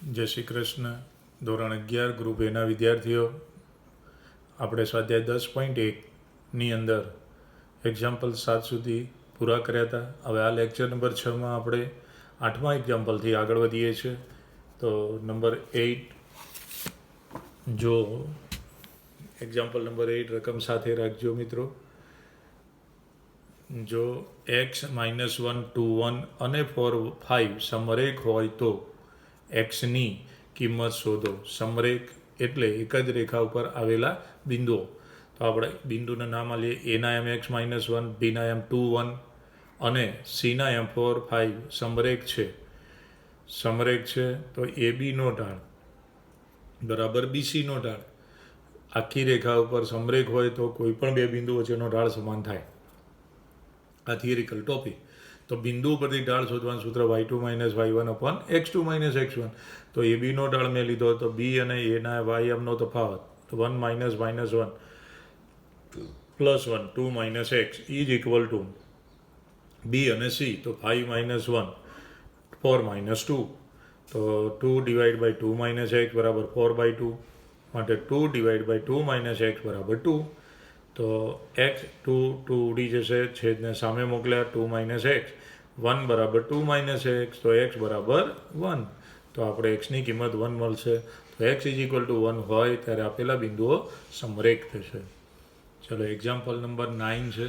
જય શ્રી કૃષ્ણ. ધોરણ 11 ગ્રુપ એના વિદ્યાર્થીઓ, આપણે સ્વાધ્યાય 10.1ની અંદર એક્ઝામ્પલ 7 સુધી પૂરા કર્યા હતા. હવે આ લેક્ચર નંબર 6માં આપણે 8મા એક્ઝામ્પલથી આગળ વધીએ છીએ. તો નંબર 8 જો એક્ઝામ્પલ નંબર 8 રકમ સાથે રાખજો મિત્રો. જો x -1 2 1 અને 4 5 સમરેખ હોય તો એક્સની કિંમત શોધો. સમરેખ એટલે એક જ રેખા ઉપર આવેલા બિંદુઓ. તો આપણે બિંદુના નામ લઈએ. એના એમ x -1, બીના એમ 2 1 અને સીના એમ 4 5 સમરેખ છે. સમરેખ છે તો એ બીનો ઢાળ બરાબર બીસીનો ઢાળ. આખી રેખા ઉપર સમરેખ હોય તો કોઈ પણ બે બિંદુ વચ્ચેનો ઢાળ સમાન થાય. આ થિયરિકલ ટોપિક. તો બિંદુ પરથી ઢાળ શોધવાનું સૂત્ર y2 - y1 upon x2 - x1. તો એ બીનો ઢાળ મેં લીધો તો બી અને એના y એમનો તફાવત 1 - -1 + 1 2 - x ઇઝ ઇક્વલ ટુ બી અને સી. તો 5 - 1 4 - 2. તો 2/2 - x બરાબર 4/2. માટે 2/2 - x બરાબર 2. તો x 2 ઉડી જશે, છેદને સામે મોકલ્યા. 2 - x 1 બરાબર 2 - x તો x બરાબર 1. તો આપણે xની કિંમત 1 મળશે. તો x ઇઝ ઇક્વલ ટુ 1 હોય ત્યારે આપેલા બિંદુઓ સમરેખ થશે. ચલો એક્ઝામ્પલ નંબર 9 છે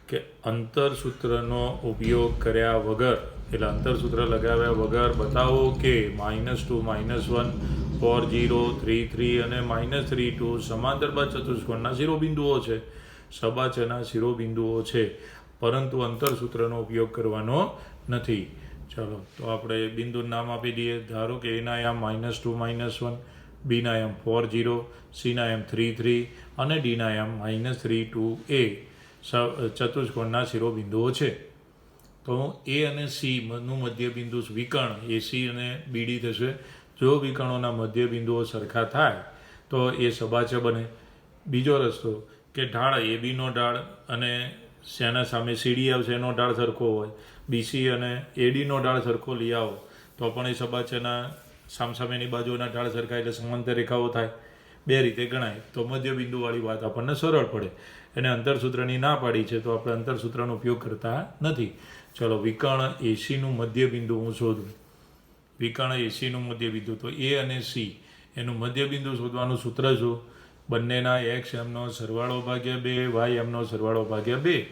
કે અંતરસૂત્રનો ઉપયોગ કર્યા વગર, એટલે અંતરસૂત્ર લગાવ્યા વગર બતાવો કે -2 - 1 4 0 3 3 અને -3 2 સમાંતરબાદ ચતુષ્કોણના શિરોબિંદુઓ છે. સબાચના શિરોબિંદુઓ છે, પરંતુ અંતરસૂત્રનો ઉપયોગ કરવાનો નથી. ચાલો તો આપણે બિંદુનું નામ આપી દઈએ. ધારો કે એના આમ -2 - 1, બીના આમ 4 0, સીના આમ 3 3 અને ડીના આમ -3 2 એ ચતુષ્કોણના શિરોબિંદુઓ છે. તો એ અને સી નું મધ્યબિંદુ વિકર્ણ એસી અને બીડી થશે. જો વિકર્ણોના મધ્યબિંદુઓ સરખા થાય તો એ સબાચ બને. બીજો રસ્તો કે ઢાળ એ બીનો ઢાળ અને શેના સામે સીડી આવશે એનો ઢાળ સરખો હોય, બીસી અને એડીનો ઢાળ સરખો લઈ આવો તો પણ એ સબાચના સામસામેની બાજુના ઢાળ સરખા એટલે સમાંતર રેખાઓ થાય. બે રીતે ગણાય તો મધ્યબિંદુવાળી વાત આપણને સરળ પડે. એને અંતરસૂત્રની ના પાડી છે તો આપણે અંતરસૂત્રનો ઉપયોગ કરતા નથી. ચલો વિકર્ણ એસીનું મધ્યબિંદુ હું શોધું. વિકર્ણ એસીનું મધ્યબિંદુ તો એ અને સી એનું મધ્યબિંદુ શોધવાનું સૂત્ર શું? બંનેના એક્સ એમનો સરવાળો ભાગ્યા 2, વાય એમનો સરવાળો ભાગ્યા 2.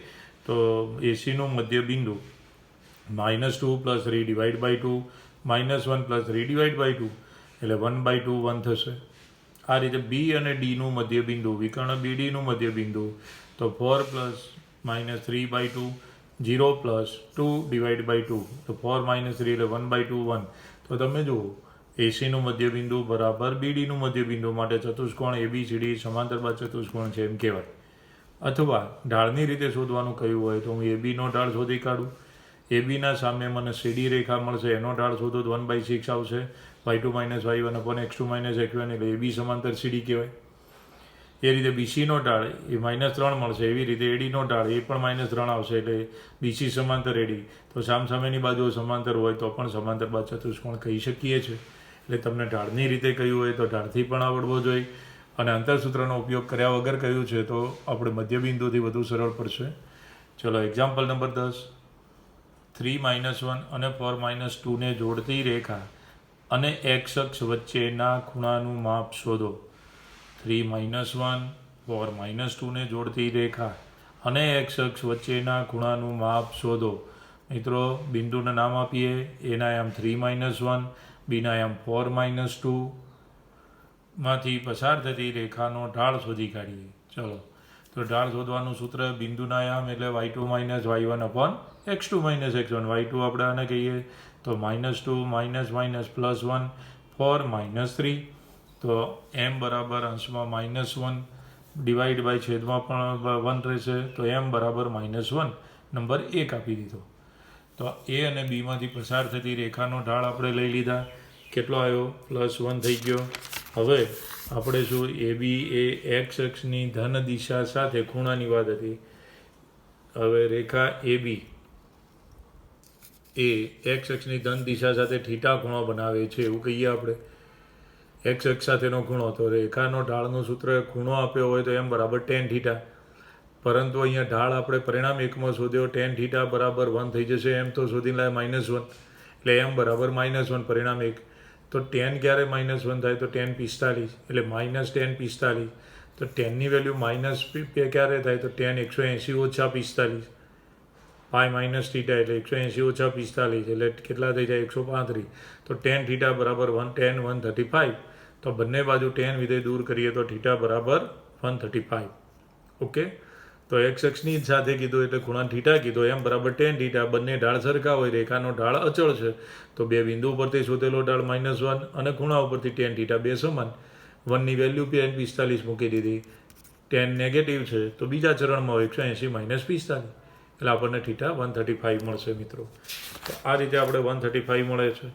તો એસીનું મધ્યબિંદુ -2 + 3 / 2 -1 + 3 / 2 એટલે 1/2 1 થશે. આ રીતે બી અને ડીનું મધ્યબિંદુ વિકર્ણ બીડીનું મધ્યબિંદુ તો 4 + -3/2 0 + 2/2 તો 4 - 3 એટલે 1/2 1. તો તમે જુઓ એસીનું મધ્યબિંદુ બરાબર બીડીનું મધ્યબિંદુ માટે ચતુષ્કોણ એબીસીડી સમાંતરબાદ ચતુષ્કોણ છે એમ કહેવાય. અથવા ઢાળની રીતે શોધવાનું કહ્યું હોય તો હું એબીનો ઢાળ શોધી કાઢું. એબીના સામે મને સીડી રેખા મળશે, એનો ઢાળ શોધો તો 1/6 આવશે. y2 - y1 upon x2 - x1 એટલે એબી સમાંતર સીડી કહેવાય. એ રીતે બીસીનો ઢાળ એ -3 મળશે. એવી રીતે એડીનો ઢાળ એ પણ -3 આવશે એટલે બીસી સમાંતર એડી. તો સામસામેની બાજુઓ સમાંતર હોય તો પણ સમાંતર બાદ ચતુષ્કોણ કહી શકીએ છીએ. એટલે તમને ઢાળની રીતે કહ્યું હોય તો ઢાળથી પણ આવડવો જોઈએ, અને અંતરસૂત્રનો ઉપયોગ કર્યા વગર કહ્યું છે તો આપણે મધ્યબિંદુથી વધુ સરળ પડશે. ચલો એક્ઝામ્પલ નંબર 10. 3 - 1 અને 4 - 2ને જોડતી રેખા અને એક્સ અક્ષ વચ્ચેના ખૂણાનું માપ શોધો. 3 - 1 4 - 2ને જોડતી રેખા અને એક્સ અક્ષ વચ્ચેના ખૂણાનું માપ શોધો. મિત્રો બિંદુના નામ આપીએ. એના આમ 3 - 1, બીના આમ 4 - 2 માંથી પસાર થતી રેખાનો ઢાળ શોધી કાઢીએ. ચલો તો ઢાળ શોધવાનું સૂત્ર બિંદુના આમ એટલે y2 - y1 upon x2 - x1. y2 આપણે આને કહીએ તો -2 - +1 4 - 3. તો m બરાબર અંશમાં -1 ડિવાઈડ બાય છેદમાં પણ 1 રહેશે. તો m બરાબર -1 નંબર 1 આપી દીધો. તો એ અને બીમાંથી પસાર થતી રેખાનો ઢાળ આપણે લઈ લીધા. કેટલો આવ્યો? +1 થઈ ગયો. હવે આપણે શું એ બી એ એક્સ અક્ષની ધન દિશા સાથે ખૂણાની વાત હતી. હવે રેખા એ બી એ એક્સ અક્ષની ધન દિશા સાથે થીટા ખૂણો બનાવે છે એવું કહીએ આપણે. એક્સ અક્ષ સાથેનો ખૂણો, તો રેખાનો ઢાળનું સૂત્ર ખૂણો આપ્યો હોય તો એમ બરાબર ટેન થીટા, પરંતુ અહીંયા ઢાળ આપણે પરિણામ એકમાં શોધ્યો, ટેન થીટા બરાબર 1 થઈ જશે, એમ તો શોધી લાય -1, એટલે એમ બરાબર -1 પરિણામ 1. તો ટેન ક્યારે -1 થાય? તો ટેન 45, એટલે -10 45. તો ટેનની વેલ્યુ માઇનસ ક્યારે થાય? તો ટેન 180 ઓછા 45, પાય માઇનસ થીટા એટલે 180 ઓછા 45 એટલે કેટલા થઈ જાય? 135. તો ટેન થીટા બરાબર 110 135. તો બંને બાજુ ટેન વિધેય દૂર કરીએ તો થીટા બરાબર 135. ઓકે, તો એક્સ અક્ષની સાથે કીધું એટલે ખૂણા થીટા કીધો, એમ બરાબર ટેન થીટા. બંને ઢાળ સરખા હોય, રેખાનો ઢાળ અચળ છે, તો બે બિંદુ પરથી શોધેલો ઢાળ -1 અને ખૂણા ઉપરથી ટેન થીટા બે સમાન. 1ની વેલ્યુ 45 મૂકી દીધી, ટેન નેગેટિવ છે તો બીજા ચરણમાં 180 -45, એટલે આપણને થીટા 135 મળશે મિત્રો. તો આ રીતે આપણે 135 મળે છે.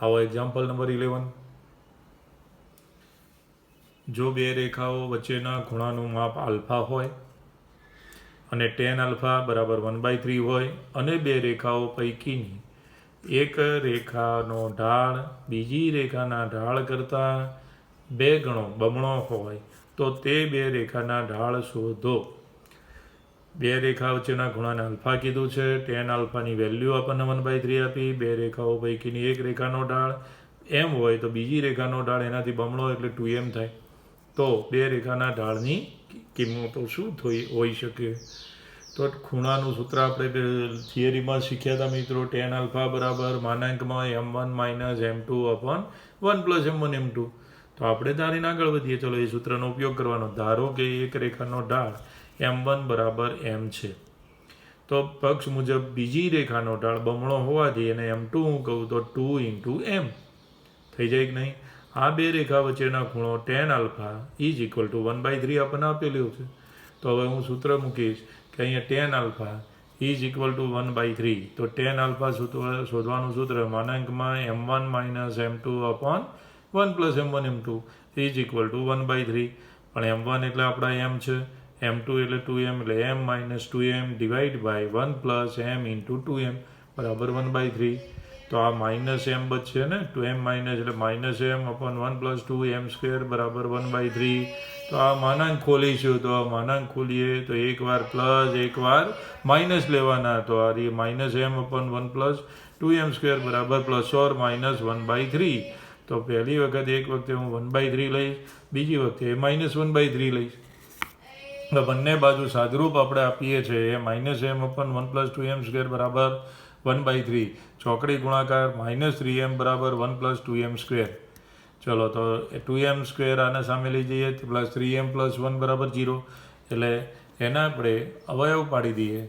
આવો એક્ઝામ્પલ નંબર 11. જો બે રેખાઓ વચ્ચેના ખૂણાનું માપ આલ્ફા હોય અને tan આલ્ફા બરાબર 1/3 હોય અને બે રેખાઓ પૈકીની એક રેખાનો ઢાળ બીજી રેખાના ઢાળ કરતાં 2 ગણો બમણો હોય તો તે બે રેખાના ઢાળ શોધો. બે રેખા વચ્ચેના ખૂણાને આલ્ફા કીધું છે, tan આલ્ફાની વેલ્યુ આપણને 1/3 આપી, બે રેખાઓ પૈકીની એક રેખાનો ઢાળ m હોય તો બીજી રેખાનો ઢાળ એનાથી બમણો એટલે 2m થાય. તો બે રેખાના ઢાળની કિંમતો શું હોઈ શકે? તો ખૂણાનું સૂત્ર આપણે થિયરીમાં શીખ્યા હતા મિત્રો, tan આલ્ફા બરાબર -m1 - m2 upon 1 + m1 m2. તો આપણે ધારીને આગળ વધીએ. ચલો એ સૂત્રનો ઉપયોગ કરવાનો. ધારો કે એક રેખાનો ઢાળ m1 બરાબર m છે, તો પક્ષ મુજબ બીજી રેખાનો ઢાળ બમણો હોવાથી એને m2 હું કહું તો 2 × m થઈ જાય કે નહીં? આ બે રેખા વચ્ચેના ખૂણો tan alpha is equal two 1/3 આપણને આપેલું છે. તો હવે હું સૂત્ર મૂકીશ કે અહીંયા tan alpha is equal two 1/3. તો tan આલ્ફા શોધવાનું સૂત્ર m1 - m2 upon 1 + m1 m2 is equal two 1/3. પણ m1 એટલે આપણા m છે, m2 એટલે 2m, એટલે m - 2m divide by 1 + m × 2m બરાબર 1/3. તો આ -m બચશે ને, 2m - એટલે -m upon 1 + 2m² બરાબર 1/3. તો આ માનાંક ખોલીશું, તો આ માનાંક ખોલીએ તો એકવાર પ્લસ એકવાર માઇનસ લેવાના. તો આ -m upon 1 + 2m² બરાબર ±1/3. તો પહેલી વખત એક વખતે હું 1/3 લઈશ, બીજી વખતે -1/3 લઈશ. તો બંને બાજુ સાદરૂપ આપણે આપીએ છીએ, -m upon 1 + 2m² બરાબર 1/3. ચોકડી ગુણાકાર -3m બરાબર 1 + 2m². ચલો તો 2m² આને સામે લઈ જઈએ તો +3m + 1 બરાબર 0. એટલે એના આપણે અવયવ પાડી દઈએ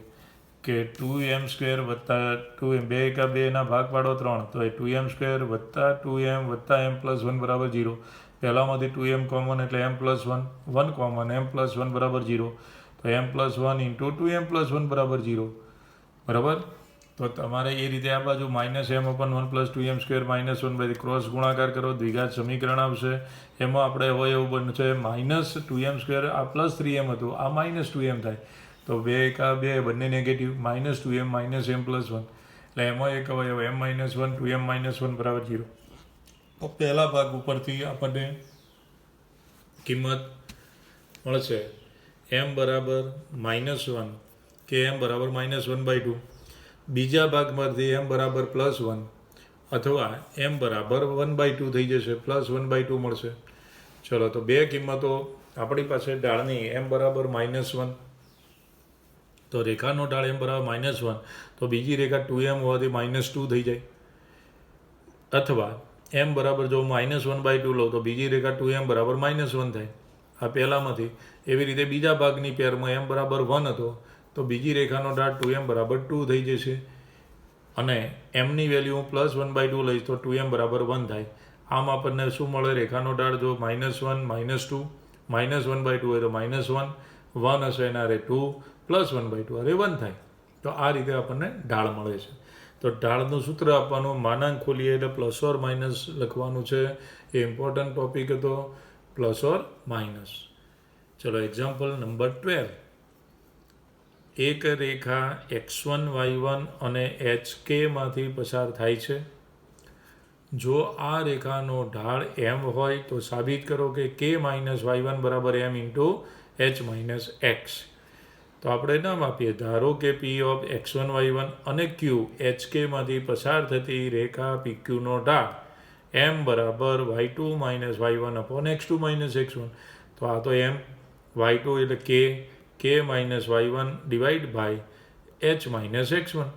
કે 2m² વત્તા 2m, 2 એકા 2 ના ભાગ પાડો 3, તો એ 2m² વત્તા 2m વત્તા m + 1 બરાબર 0. પહેલામાંથી 2m કોમન એટલે m + 1, 1 કોમન m + 1 બરાબર 0. તો m + 1 × 2m + 1 બરાબર 0. બરાબર. તો તમારે એ રીતે આ બાજુ -m upon 1 + 2m² -1/3 ક્રોસ ગુણાકાર કરો, દ્વિઘાત સમીકરણ આવશે. એમાં આપણે અવયવ બનશે -2m², આ +3m હતું, આ -2m થાય. તો 2 એકા 2 બંને નેગેટિવ, -2m - m + 1, એટલે એમાં એક અવયવ m - 1 2m - 1 બરાબર 0. તો પહેલા ભાગ ઉપરથી આપણને કિંમત મળશે m બરાબર -1 કે m બરાબર -1/2. બીજા ભાગમાંથી m બરાબર +1 અથવા m બરાબર 1/2 થઈ જશે, +1/2 મળશે. ચલો તો બે કિંમતો આપણી પાસે ઢાળની m બરાબર -1, તો રેખાનો ઢાળ m બરાબર -1, તો બીજી રેખા 2m હોવાથી -2 થઈ જાય. અથવા m બરાબર જો -1/2 લો તો બીજી રેખા 2m બરાબર -1 થાય. આ પહેલામાંથી. એવી રીતે બીજા ભાગની પેરમાં m બરાબર 1 હતો, તો બીજી રેખાનો ઢાળ 2m બરાબર 2 થઈ જશે. અને mની વેલ્યુ હું +1/2 લઈશ તો 2m બરાબર 1 થાય. આમ આપણને શું મળે? રેખાનો ઢાળ જો -1 -2 -1/2 હોય તો -1, 1 હશે એના રે 2 +1/2 અરે 1 થાય. તો આ રીતે આપણને ઢાળ મળે છે. તો ઢાળનું સૂત્ર આપવાનું, માનાંક ખોલીએ એટલે ± લખવાનું છે. એ ઇમ્પોર્ટન્ટ ટોપિક હતો, ±. ચલો એક્ઝામ્પલ નંબર 12. એક રેખા x1 y1 અને HK માંથી પસાર થાય છે. જો આ રેખાનો ઢાળ m હોય તો સાબિત કરો કે k માઇનસ y1 બરાબર m into h minus x. તો આપણે નામ આપીએ. ધારો કે p ઓફ x1 y1 અને q HK માંથી પસાર થતી રેખા PQ નો ઢાળ m બરાબર y2 minus y1 upon x2 minus x1. તો આ તો m, y2 એટલે k minus y1 divide by h minus x1.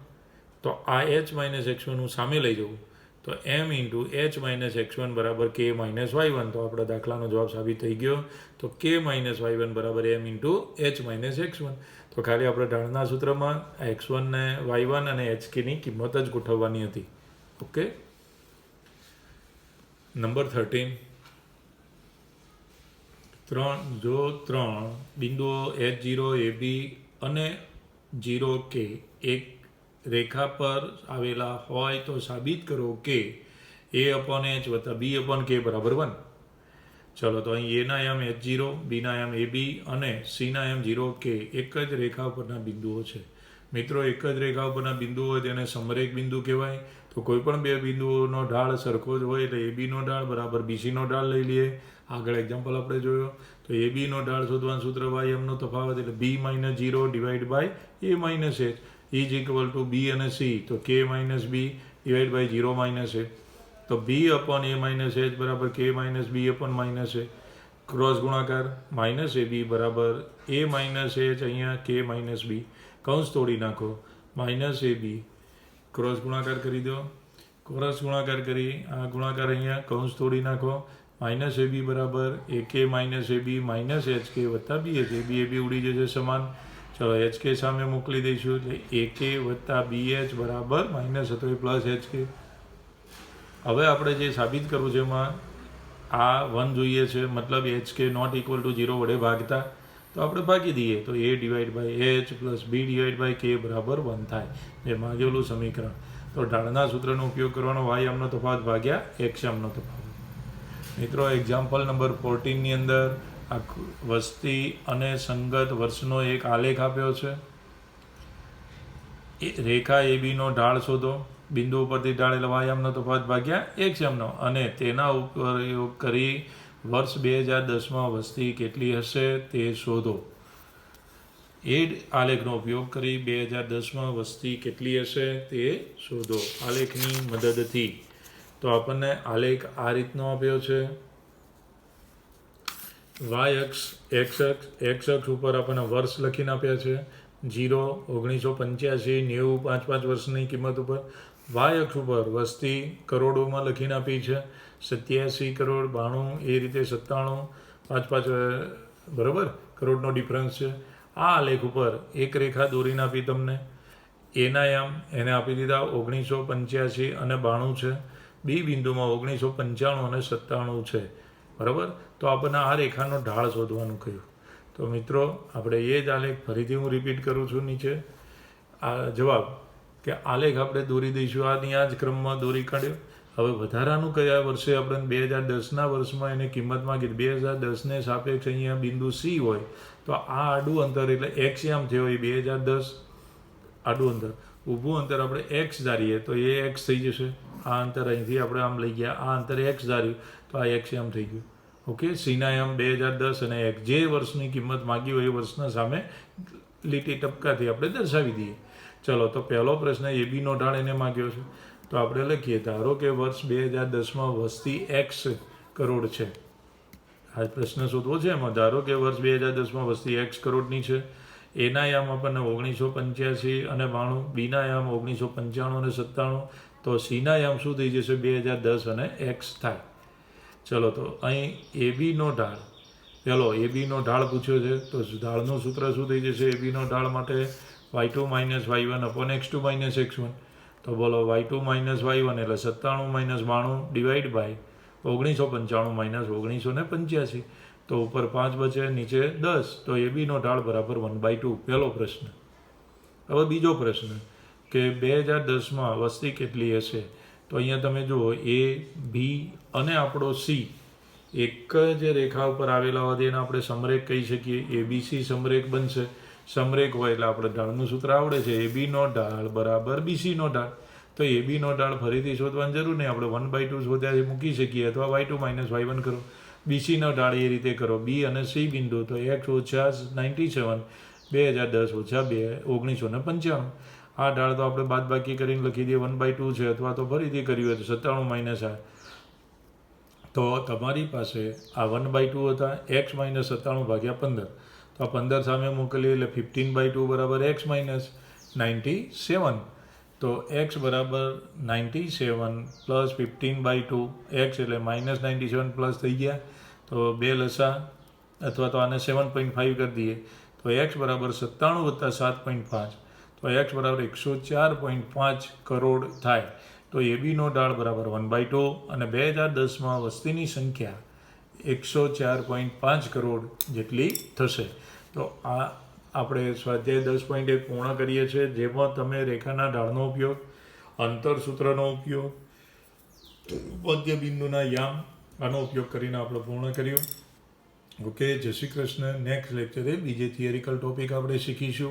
તો આ h માઇનસ x1 હું સામે લઈ જવું તો m into h minus x1 બરાબર k માઇનસ y1. તો આપણા દાખલાનો જવાબ સાબિત થઈ ગયો. તો k માઇનસ y1 બરાબર m into h minus x1. તો ખાલી આપણે ઢાળના સૂત્રમાં x1 ને y1 અને hkની કિંમત જ ગોઠવવાની હતી. ઓકે. નંબર 13. ત્રણ બિંદુઓ H0 AB અને 0K એક રેખા પર આવેલા હોય તો સાબિત કરો કે a અપોન h વત્તા b અપોન k બરાબર 1. ચલો તો અહીં a ના યામ H0, b ના યામ AB અને c ના યામ 0K એક જ રેખા પરના બિંદુઓ છે. મિત્રો, એક જ રેખા પરના બિંદુઓ હોય તેને સમરેખ બિંદુ કહેવાય. તો કોઈ પણ બે બિંદુઓનો ઢાળ સરખો જ હોય એટલે AB નો ઢાળ બરાબર BC નો ઢાળ લઈ લઈએ. આગળ એક્ઝામ્પલ આપણે જોયો. તો AB નો ઢાળ શોધવાનું સૂત્ર y નો તફાવત એટલે b minus 0 divide by a minus h is equal to b અને c. તો k minus b divide by 0 minus h. તો b upon a minus h બરાબર k minus b upon minus h. Cross ગુણાકાર minus ab બરાબર a minus h અહીંયા k minus b. કૌંસ તોડી નાખો. માઇનસ ab ક્રોસ ગુણાકાર કરી દો. ક્રોસ ગુણાકાર કરી આ ગુણાકાર અહીંયા કૌંસ તોડી નાખો. માઇનસ ab બરાબર ak minus ab minus hk વત્તા bh. ab ઉડી જશે સમાન. ચલો hk સામે મોકલી દઈશું એટલે ak વત્તા bh બરાબર માઇનસ હતો એ પ્લસ hk. હવે આપણે જે સાબિત કરવું છે એમાં આ 1 જોઈએ છે, મતલબ hk નોટ ઇક્વલ ટુ 0 વડે ભાગતા. તો આપણે ભાગી દઈએ તો a divide by h plus b divide by k બરાબર 1 થાય. જે માગેલું સમીકરણ. તો ઢાળના સૂત્રનો ઉપયોગ કરવાનો y આમનો તફાવત ભાગ્યા x આમનો તફાવત. મિત્રો, એક્ઝામ્પલ નંબર 14ની અંદર આ વસ્તી અને સંગત વર્ષનો એક આલેખ આપ્યો છે. રેખા AB નો ઢાળ શોધો. બિંદુ ઉપરથી ઢાળ એટલે y આમનો તફાવત ભાગ્યા x આમનો. અને તેના ઉપયોગ કરી વર્ષ 2010માં વસ્તી કેટલી હશે તે શોધો. એ આલેખનો ઉપયોગ કરી 2010માં વસ્તી કેટલી હશે તે શોધો આલેખની મદદથી. તો આપણને આલેખ આ રીતનો આપ્યો છે. y અક્ષ x અક્ષ ઉપર આપણને વર્ષ લખીને આપ્યા છે. 0, 1985, 90, 5 વર્ષની કિંમત ઉપર. y અક્ષ ઉપર વસ્તી કરોડોમાં લખીને આપી છે. 87 કરોડ, 92, એ રીતે 97, 5 બરાબર કરોડનો ડિફરન્સ છે. આ આલેખ ઉપર એક રેખા દોરીને આપી તમને. એના યામ એને આપી દીધા 1985 અને 92 છે. બી બિંદુમાં 1995 અને 97 છે. બરાબર. તો આપણને આ રેખાનો ઢાળ શોધવાનું કહ્યું. તો મિત્રો, આપણે એ જ આલેખ ફરીથી હું રિપીટ કરું છું નીચે. આ જવાબ કે આલેખ આપણે દોરી દઈશું. આની આ જ ક્રમમાં દોરી કાઢ્યો. હવે વધારાનું કયા વર્ષે આપણે 2010ના વર્ષમાં એને કિંમત માગી. 2010ને સાપેક્ષ અહીંયા બિંદુ C હોય તો આ આડું અંતર એટલે x આમ થયો એ 2010 આડું અંતર. ઊભું અંતર આપણે x ધારીએ તો એ x થઈ જશે. આ અંતર અહીંથી આપણે આમ લઈ ગયા. આ અંતર x ધાર્યું તો આ x આમ થઈ ગયું. ઓકે. સીના આમ 2010 અને x જે વર્ષની કિંમત માગી હોય એ વર્ષના સામે લીટી ટપકાથી આપણે દર્શાવી દઈએ. ચલો તો પહેલો પ્રશ્ન AB નો ઢાળ એને માગ્યો છે. તો આપણે લખીએ. ધારો કે વર્ષ 2010માં વસ્તી x કરોડ છે. આ પ્રશ્ન શોધવો છે એમાં. ધારો કે વર્ષ 2010માં વસ્તી x કરોડની છે. એના યામ આપણને 1985 અને 92, બીના યામ 1995 અને 97. તો સીના યામ શું થઈ જશે? 2010 અને x થાય. ચલો તો અહીં AB નો ઢાળ. ચલો AB નો ઢાળ પૂછ્યો છે તો ઢાળનું સૂત્ર શું થઈ જશે? AB નો ઢાળ માટે y2 minus y1 upon x2 minus x1. તો બોલો y2 માઇનસ y1 એટલે 97 માઇનસ 92 ડિવાઈડ બાય 1995 માઇનસ 1985. તો ઉપર 5 બચે, નીચે 10. તો AB નો ઢાળ બરાબર 1/2. પહેલો પ્રશ્ન. હવે બીજો પ્રશ્ન કે 2010માં વસ્તી કેટલી હશે? તો અહીંયા તમે જુઓ A, B અને આપણો C એક જ રેખા ઉપર આવેલા હોય એને આપણે સમરેખ કહી શકીએ. ABC સમરેખ બનશે. સમરેખ હોય એટલે આપણે ઢાળનું સૂત્ર આવડે છે એબીનો ઢાળ બરાબર બીસીનો ઢાળ. તો એબીનો ઢાળ ફરીથી શોધવાની જરૂર નહીં, આપણે 1/2 શોધ્યા મૂકી શકીએ અથવા y2 - y1 કરો. બીસીનો ઢાળ એ રીતે કરો, બી અને સી બિંદુ તો x ઓછા 97 2010 ઓછા 2 1995. આ ઢાળ તો આપણે બાદબાકી કરીને લખી દઈએ 1/2 છે, અથવા તો ફરીથી કર્યું હોય તો 97 - આ. તો તમારી પાસે આ 1/2 હતા, x - 97 ભાગ્યા 15. તો આ 15 સામે મોકલીએ એટલે 15/2 બરાબર x - 97. તો x બરાબર 97 પ્લસ 15/2 x એટલે -97 પ્લસ થઈ ગયા. તો 2 લસા અથવા તો આને 7.5 કરી દઈએ તો x બરાબર 97 વત્તા 7.5 તો x બરાબર 104.5 કરોડ થાય. તો એબીનો ઢાળ બરાબર 1/2 અને 2010માં વસ્તીની સંખ્યા 104.5 કરોડ જેટલી થશે. તો આ આપણે સ્વાધ્યાય 10.1 પૂર્ણ કરીએ છીએ, જેમાં તમે રેખાના ઢાળનો ઉપયોગ, અંતર સૂત્રનો ઉપયોગ, મધ્યબિંદુના યામ આનો ઉપયોગ કરીને આપણે પૂર્ણ કર્યું. ઓકે, જય શ્રી કૃષ્ણ. નેક્સ્ટ લેક્ચરે બીજે થિયરિકલ ટોપિક આપણે શીખીશું.